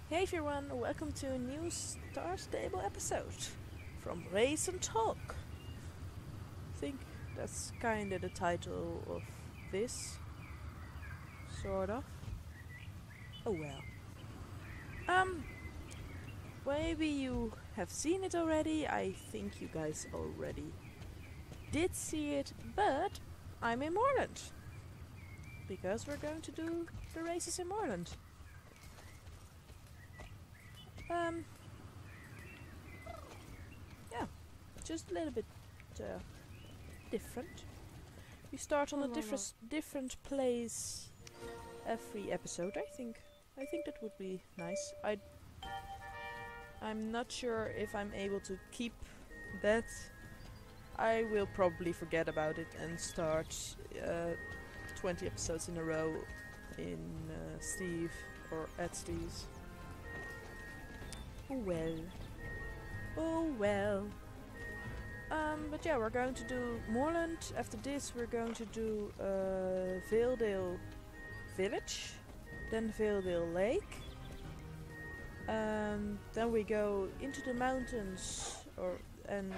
Hey everyone, welcome to a new Starstable episode from Race and Talk. I think that's kinda the title of this, sort of. Oh well. Um, Maybe you have seen it already. I think you guys already did see it, but I'm in Moreland because we're going to do the races in Moreland. Yeah, just a little bit different. We start on a different place every episode. I think that would be nice. I'm not sure if I'm able to keep that. I will probably forget about it and start 20 episodes in a row in Steve or at Steve's. Oh well. Oh well. But yeah, we're going to do Moorland. After this, we're going to do Valedale Village, then Valedale Lake. Then we go into the mountains, and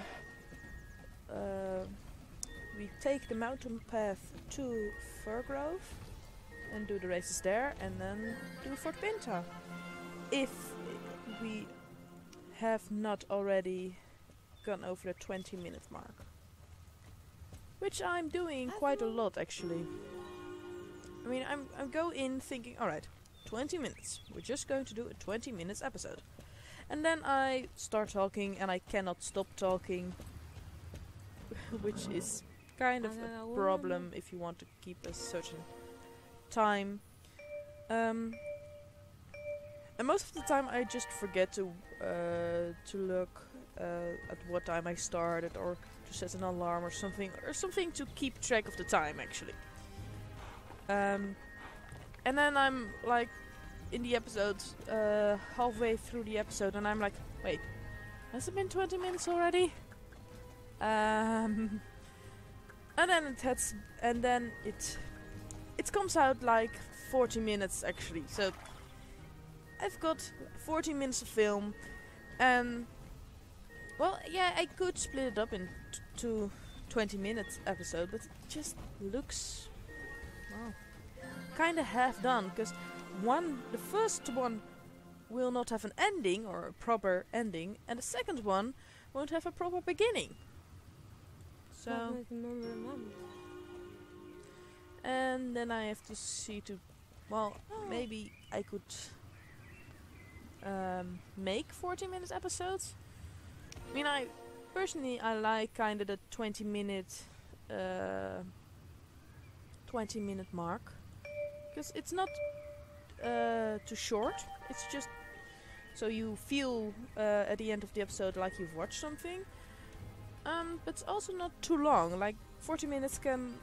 we take the mountain path to Firgrove and do the races there, and then do Fort Pinta. If we have not already gone over the 20-minute mark, which I'm doing quite a lot actually. I mean, I'm go in thinking, alright, 20 minutes. We're just going to do a 20 minutes episode. And then I start talking and I cannot stop talking, which is kind of a problem if you want to keep a certain time. And most of the time I just forget to look at what time I started, or to set an alarm or something to keep track of the time actually. And then I'm like in the episode, halfway through the episode, and I'm like, wait, has it been 20 minutes already? And then it comes out like 40 minutes actually. So I've got 40 minutes of film, and well, yeah, I could split it up in two 20-minute episode, but it just looks, well, kind of half done, because the first one will not have an ending or a proper ending, and the second one won't have a proper beginning. So, and then I have to see maybe I could make 40-minute episodes. I mean, I like kind of the 20-minute mark, because it's not too short. It's just so you feel at the end of the episode like you've watched something. But it's also not too long. Like 40 minutes can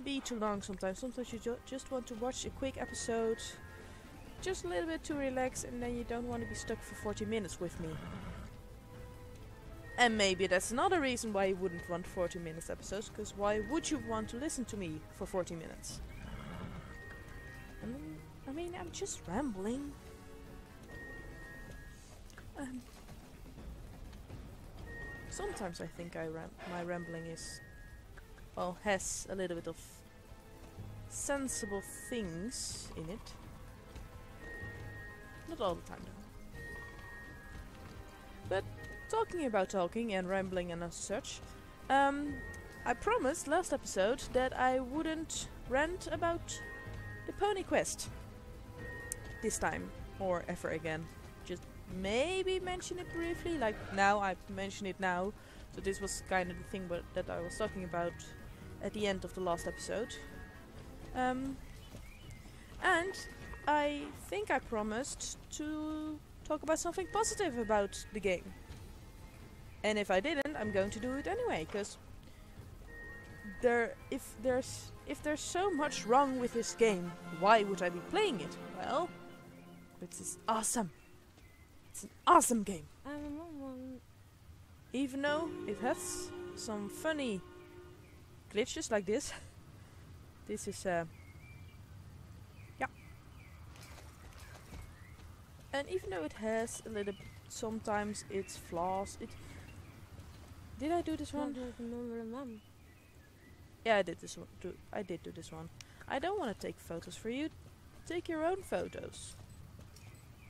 be too long sometimes. Sometimes you just want to watch a quick episode, just a little bit to relax, and then you don't want to be stuck for 40 minutes with me. And maybe that's another reason why you wouldn't want 40 minutes episodes, because why would you want to listen to me for 40 minutes? I mean, I'm just rambling. Sometimes I think my rambling has a little bit of sensible things in it. Not all the time though. But talking about talking and rambling and as such, I promised last episode that I wouldn't rant about the Pony Quest this time or ever again. Just maybe mention it briefly, like now I mention it now. So this was kind of the thing that I was talking about at the end of the last episode. And I think I promised to talk about something positive about the game. And if I didn't, I'm going to do it anyway, because if there's so much wrong with this game, why would I be playing it? Well, it's just awesome. It's an awesome game. Even though it has some funny glitches like this. This is And even though it has a little, sometimes it's flaws. Did I do this one? Yeah, I did this one. I did do this one. I don't want to take photos for you. Take your own photos.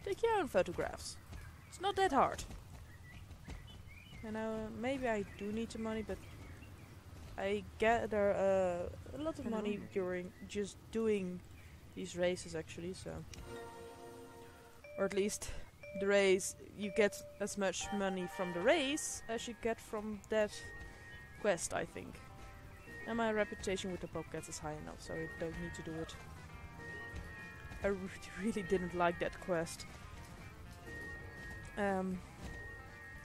Take your own photographs. It's not that hard. You know, maybe I do need the money, but I gather a lot of money during just doing these races actually, so. Or at least the race, you get as much money from the race as you get from that quest, I think. And my reputation with the Bobcats is high enough, so I don't need to do it. I really didn't like that quest.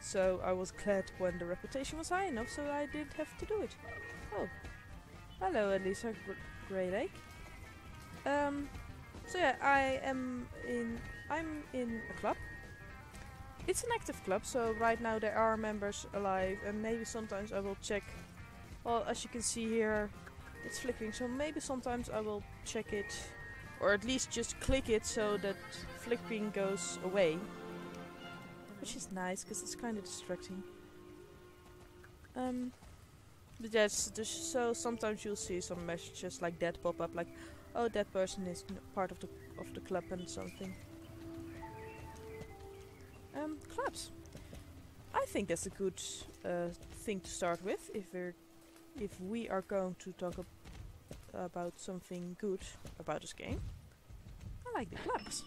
So I was glad when the reputation was high enough, so I didn't have to do it. Oh, hello, Elisa Grey Lake. So yeah, I'm in a club. It's an active club, so right now there are members alive, and maybe sometimes I will check. Well, as you can see here, it's flickering, so maybe sometimes I will check it, or at least just click it so that flickering goes away. Which is nice, because it's kind of distracting. But yes, so sometimes you'll see some messages like that pop up, like, oh, that person is part of the club and something. Clubs. I think that's a good thing to start with if we are going to talk about something good about this game. I like the clubs.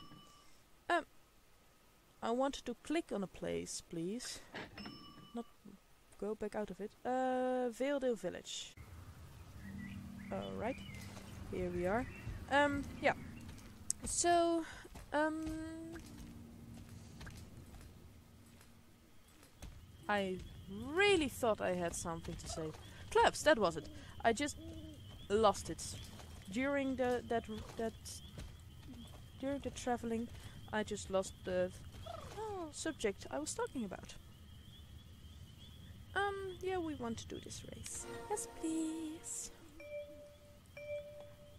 I want to click on a place, please. Not go back out of it. Valedale Village. Alright. Here we are. Yeah. So, I really thought I had something to say. Clubs, that was it. I just lost it. During during the traveling, I just lost the subject I was talking about. Yeah, we want to do this race. Yes, please.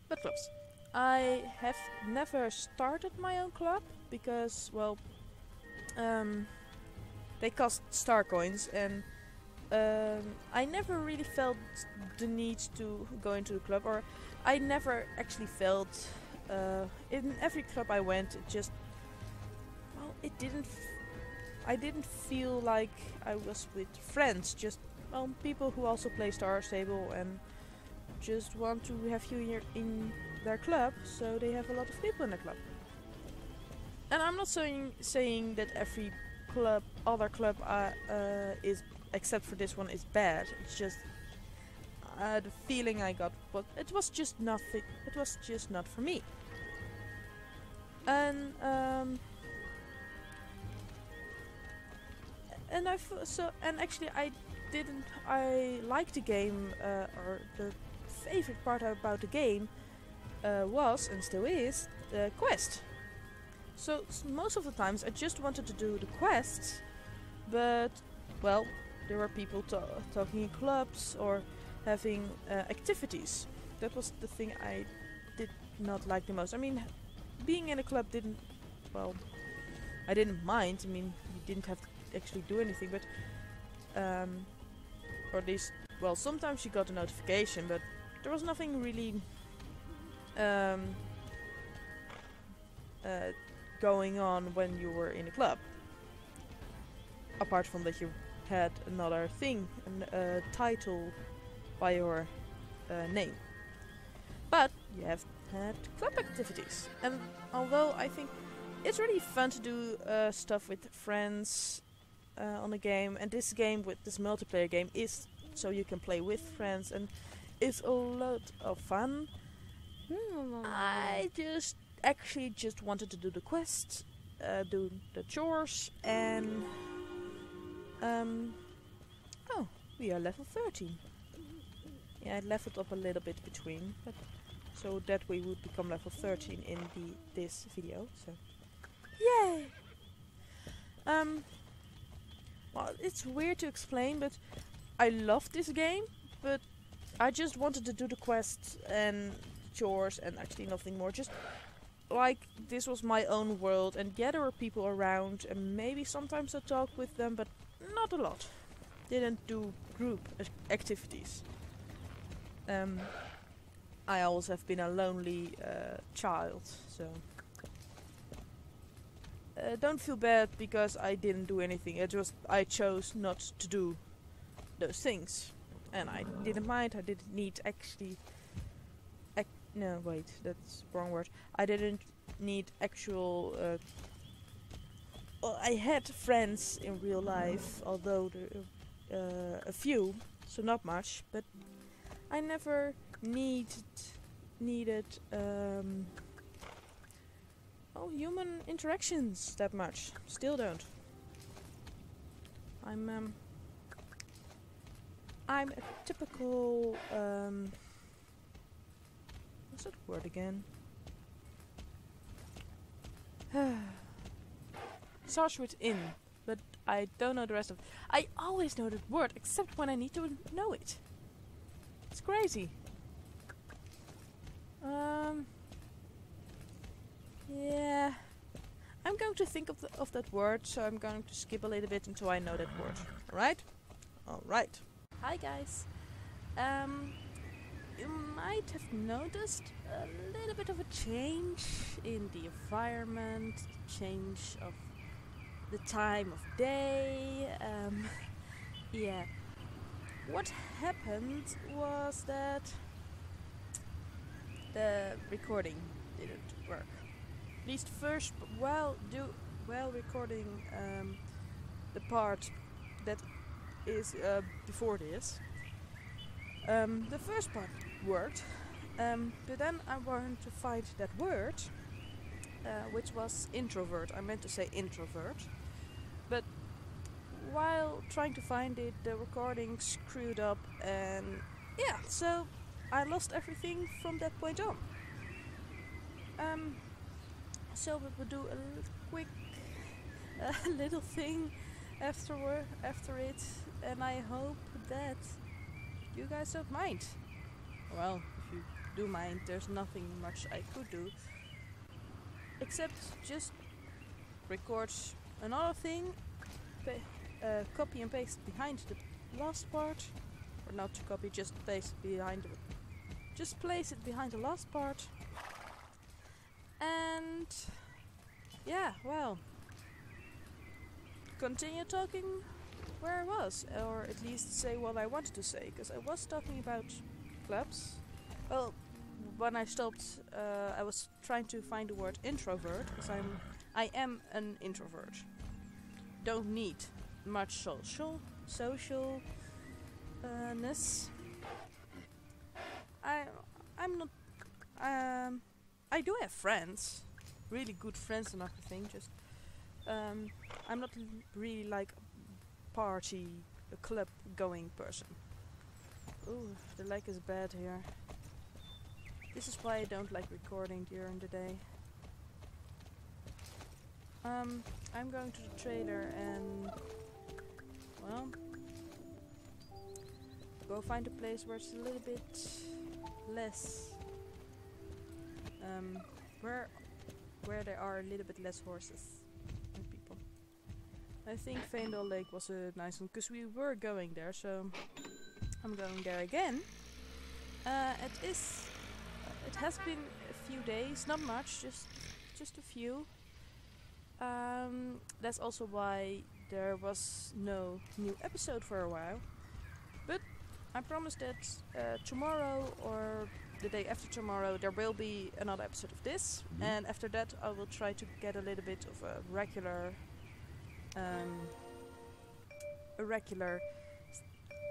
But clubs. I have never started my own club because, well, they cost star coins, and I never really felt the need to go into a club, or I never actually felt in every club I went, it just, well, it didn't. I didn't feel like I was with friends, just people who also play starstable and just want to have you in their club, so they have a lot of people in the club. And I'm not saying that every other club is, except for this one, is bad. It's just the feeling I got, but it was just nothing. It was just not for me. And actually I liked the game, or the favorite part about the game was, and still is, the quest. So most of the times I just wanted to do the quests, but, well, there were people talking in clubs or having activities. That was the thing I did not like the most. I mean, being in a club didn't, well, I didn't mind. I mean, you didn't have to actually do anything, but or at least, well, sometimes you got a notification, but there was nothing really going on when you were in a club, apart from that you had another thing, a title by your name. But you have had club activities, and although I think it's really fun to do stuff with friends on a game, and this game, with this multiplayer game, is so you can play with friends, and it's a lot of fun. I actually just wanted to do the quests, do the chores, and oh, we are level 13. Yeah, I leveled up a little bit between, but so that we would become level 13 in this video. So, yay! Well, it's weird to explain, but I love this game, but I just wanted to do the quests and chores and actually nothing more. Just like this was my own world, and yeah, there were people around, and maybe sometimes I talked with them, but not a lot. Didn't do group activities. I always have been a lonely child, so don't feel bad because I didn't do anything. It was I chose not to do those things, and I didn't mind. I didn't need actually. No, wait, that's the wrong word. I didn't need actual. Well, I had friends in real life, although a few, so not much. But I never needed human interactions that much. Still don't. I'm a typical what's that word again? Starts with in, but I don't know the rest of it. I always know that word except when I need to know it. It's crazy. Yeah. I'm going to think of that word, so I'm going to skip a little bit until I know that word. Alright? Alright. Hi guys. You might have noticed a little bit of a change in the environment, change of the time of day. Yeah. What happened was that the recording didn't work. At least first, while recording the part that is before this. The first part worked, but then I wanted to find that word, which was introvert. I meant to say introvert, but while trying to find it, the recording screwed up, and yeah, so I lost everything from that point on. So we will do a quick little thing after it, and I hope that you guys don't mind. Well, if you do mind, there's nothing much I could do except just record another thing, copy and paste behind the last part, or not to copy, just paste behind it. Just place it behind the last part, and yeah, well, continue talking where I was, or at least say what I wanted to say, because I was talking about clubs. Well, when I stopped, I was trying to find the word introvert, because I am an introvert. Don't need much socialness. I'm not. I do have friends, really good friends and everything. Just I'm not really like a club going person. Ooh, the lag is bad here. This is why I don't like recording during the day. I'm going to the trailer and, well, go find a place where it's a little bit less, where there are a little bit less horses and people. I think Veendal Lake was a nice one, because we were going there, so I'm going there again. It has been a few days, not much, just a few. That's also why there was no new episode for a while. But I promise that tomorrow or the day after tomorrow there will be another episode of this, and after that I will try to get a little bit of a regular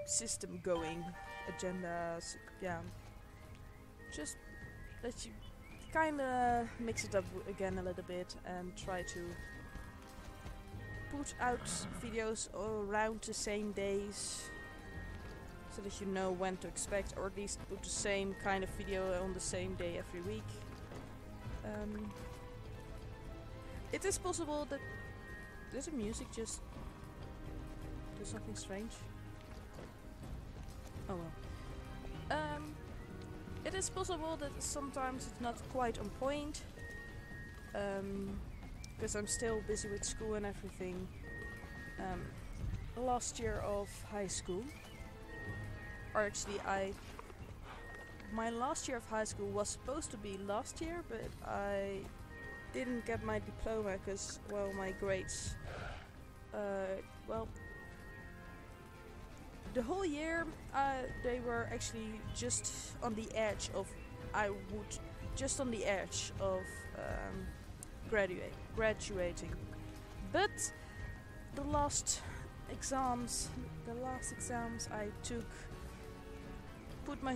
system going, agendas, yeah. Just let you kinda mix it up again a little bit and try to put out videos around the same days, so that you know when to expect, or at least put the same kind of video on the same day every week. It is possible that does the music just do something strange? Oh well. It is possible that sometimes it's not quite on point, because I'm still busy with school and everything. Last year of high school, or actually my last year of high school was supposed to be last year, but I didn't get my diploma because, well, my grades, well, the whole year they were actually just on the edge of, just on the edge of graduating. But the last exams I took, put my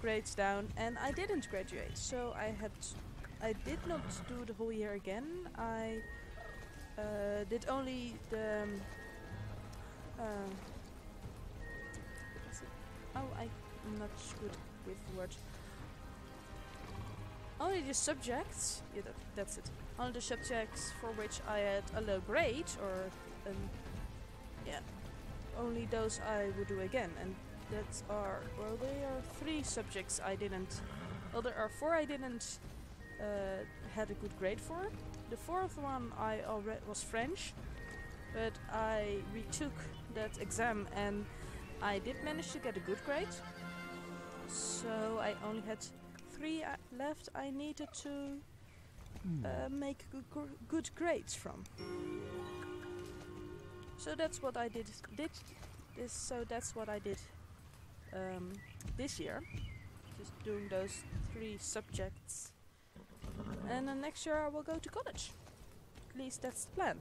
grades down, and I didn't graduate. So I did not do the whole year again. I did only the I'm not good with words. Only the subjects, yeah, that's it. Only the subjects for which I had a low grade, or yeah, only those I would do again. And that are, well, there are 3 subjects I didn't, well, there are 4 I didn't had a good grade for. The 4th one I already was French, but I retook that exam and I did manage to get a good grade. So I only had 3 left I needed to make good grades from. So that's what I did. So that's what I did this year. Just doing those 3 subjects. And then next year I will go to college. At least that's the plan.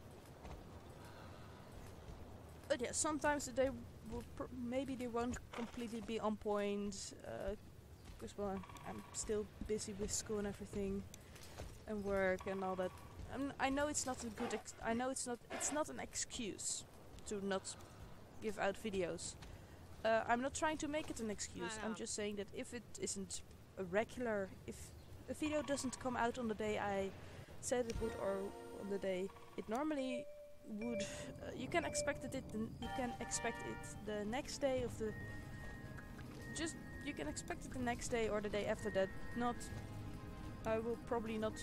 But yeah, sometimes they will maybe they won't completely be on point, because well, I'm still busy with school and everything, and work and all that. I know it's not a good. I know it's not an excuse to not give out videos. I'm not trying to make it an excuse. I'm just saying that if it isn't a regular, if a video doesn't come out on the day I said it would, or on the day it normally would, you can expect it. You can expect it the next day of the. You can expect it the next day or the day after that. Not. I will probably not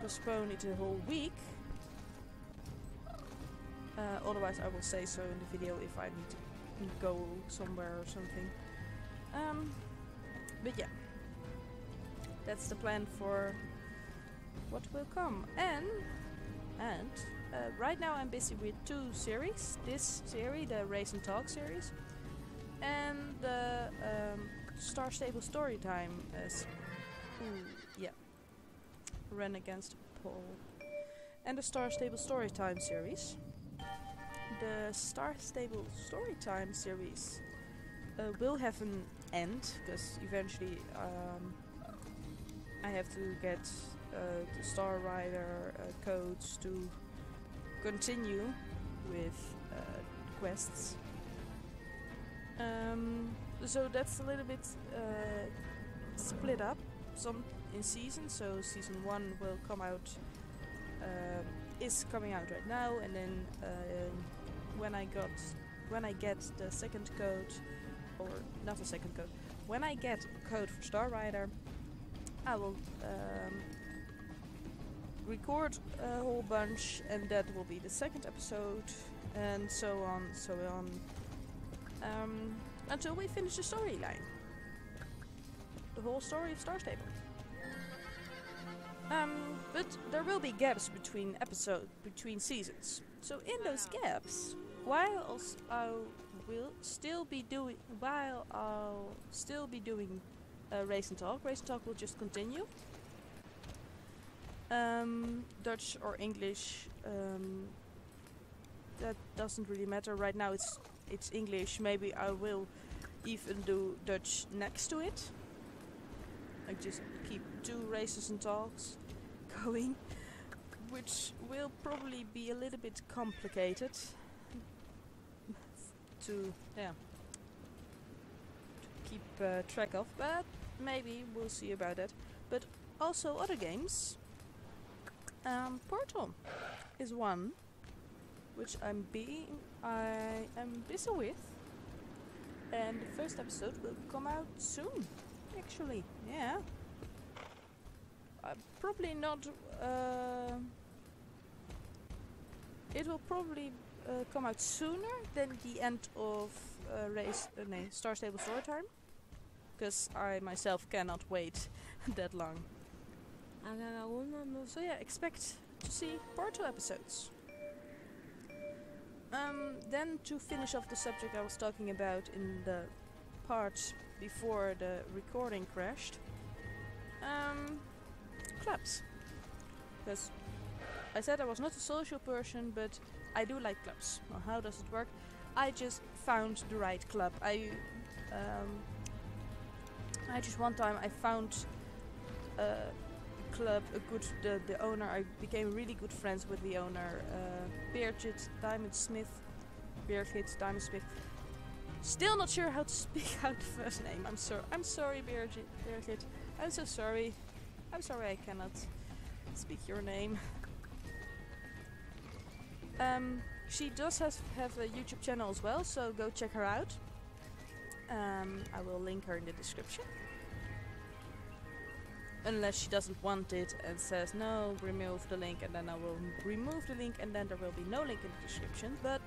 postpone it a whole week. Otherwise, I will say so in the video if I need to go somewhere or something. But yeah, that's the plan for what will come. And right now I'm busy with 2 series. This series, the Race and Talk series, and the Starstable Storytime ran against Paul. And the Starstable Storytime series. The Starstable Storytime series will have an end, because eventually I have to get the Star Rider codes to continue with quests. So that's a little bit split up, some in season. So season 1 will come out, is coming out right now, and then when I get the second code, or not the second code, when I get a code for Star Rider, I will record a whole bunch, and that will be the second episode, and so on, until we finish the storyline, the whole story of Starstable. But there will be gaps between seasons. So in those gaps, while I'll still be doing Race and Talk. Race and Talk will just continue. Dutch or English, that doesn't really matter. Right now it's English. Maybe I will even do Dutch next to it. I just keep 2 races and talks going, which will probably be a little bit complicated to keep track of, but maybe we'll see about that. But also other games. Portal is one which I am busy with, and the first episode will come out soon. Actually, yeah. probably not. It will probably come out sooner than the end of Star Stable story time, because I myself cannot wait that long. So yeah, expect to see part 2 episodes. Then to finish off the subject I was talking about in the part before the recording crashed. Clubs. Because I said I was not a social person, but I do like clubs. Well, how does it work? I just found the right club. I just one time I found a club, the owner. I became really good friends with the owner, Birgit Diamondsmith. Still not sure how to speak out the first name. I'm sorry, Birgit. I'm so sorry. I'm sorry I cannot speak your name. She does have a YouTube channel as well, so go check her out. I will link her in the description. Unless she doesn't want it and says no, remove the link, and then I will remove the link, and then there will be no link in the description. But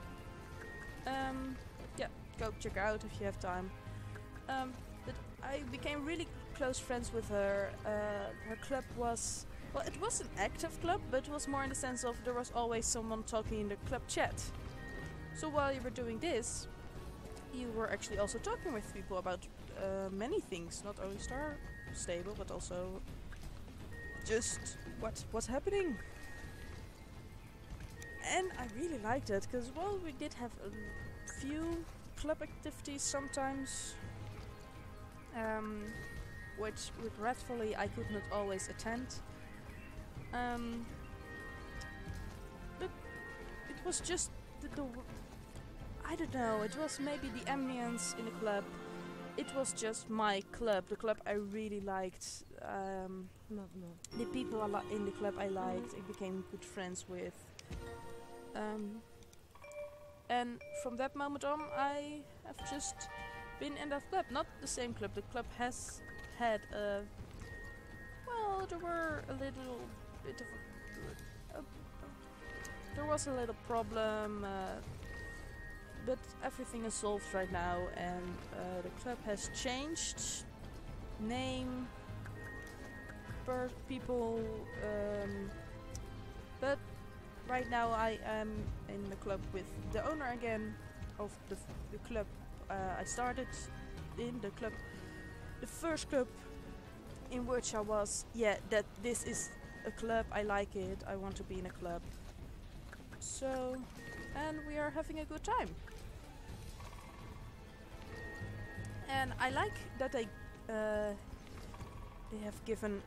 yeah, go check her out if you have time. But I became really close friends with her. Her club was, well, it was an active club, but it was more in the sense of there was always someone talking in the club chat. So while you were doing this, you were actually also talking with people about many things, not only Star Stable, but also just what's happening. And I really liked it, because, well, we did have a few club activities sometimes, which regretfully I could not always attend. But it was just the I don't know, it was maybe the ambience in the club. It was just my club, the club I really liked. The people in the club I liked, I became good friends with. And from that moment on, I have just been in that club. Not the same club. The club has had a... Well, there were a little bit of there was a little problem, but everything is solved right now, and the club has changed name, people, but right now I am in the club with the owner again of the club I started in the club. The first club in which I was, that this is a club, I like it, I want to be in a club. So, and we are having a good time. And I like that they have given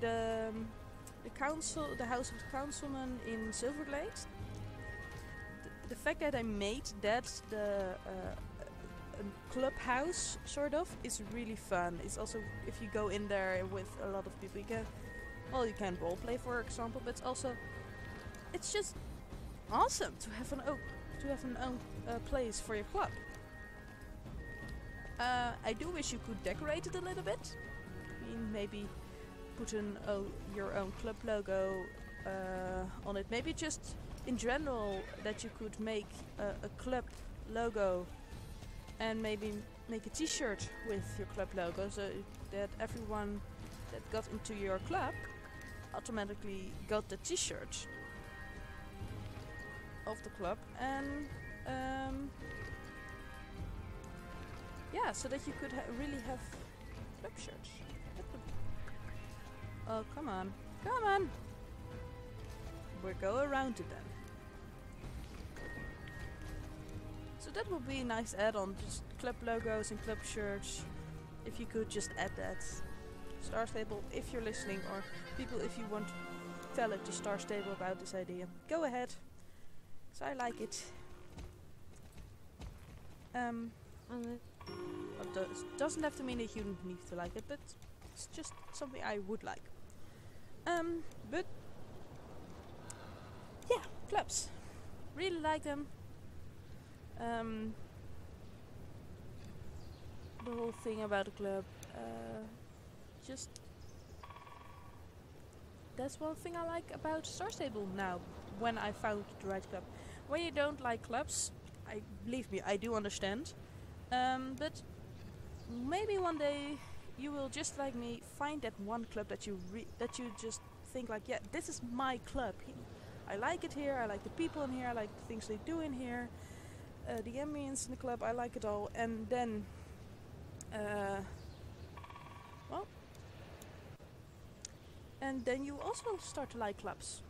the council, the house of the councilman in Silverglade. The fact that I made that a clubhouse sort of is really fun. It's also, if you go in there with a lot of people, you can roleplay, for example, but it's just awesome to have an own place for your club. I do wish you could decorate it a little bit. I mean, maybe put your own club logo on it. Maybe just in general that you could make a club logo and maybe make a t-shirt with your club logo, so that everyone that got into your club automatically got the t-shirt of the club, and so that you could really have club shirts. Oh, come on. We'll go around it then. So that would be a nice add-on, just club logos and club shirts. If you could just add that. Star Stable, if you're listening, or people, if you want to tell it to Star Stable about this idea, go ahead. So I like it. It doesn't have to mean that you need to like it, but it's just something I would like. But yeah, clubs. Really like them. The whole thing about a club. Just that's one thing I like about Starstable now, when I found the right club. When you don't like clubs, believe me, I do understand. But maybe one day you will, just like me, find that one club that you just think like, yeah, this is my club. I like it here, I like the people in here, I like the things they do in here, the ambience in the club, I like it all. And then, well, and then you also start to like clubs.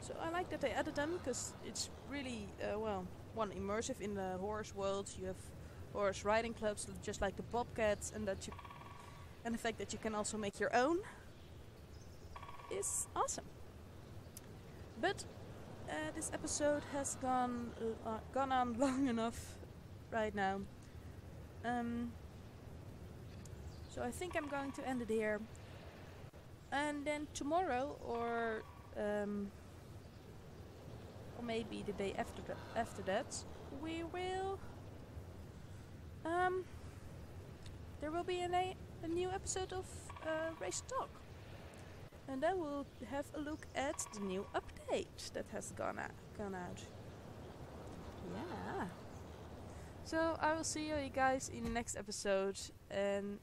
So I like that they added them, because it's really, well, one, immersive in the horse world. You have horse riding clubs, just like the Bobcats, and the fact that you can also make your own is awesome. But this episode has gone on long enough right now. So I think I'm going to end it here. And then tomorrow, or maybe the day after that, we will there will be a new episode of Race Talk. And then we'll have a look at the new update that has gone out. Yeah. So I will see you guys in the next episode. And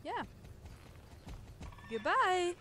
yeah. Goodbye!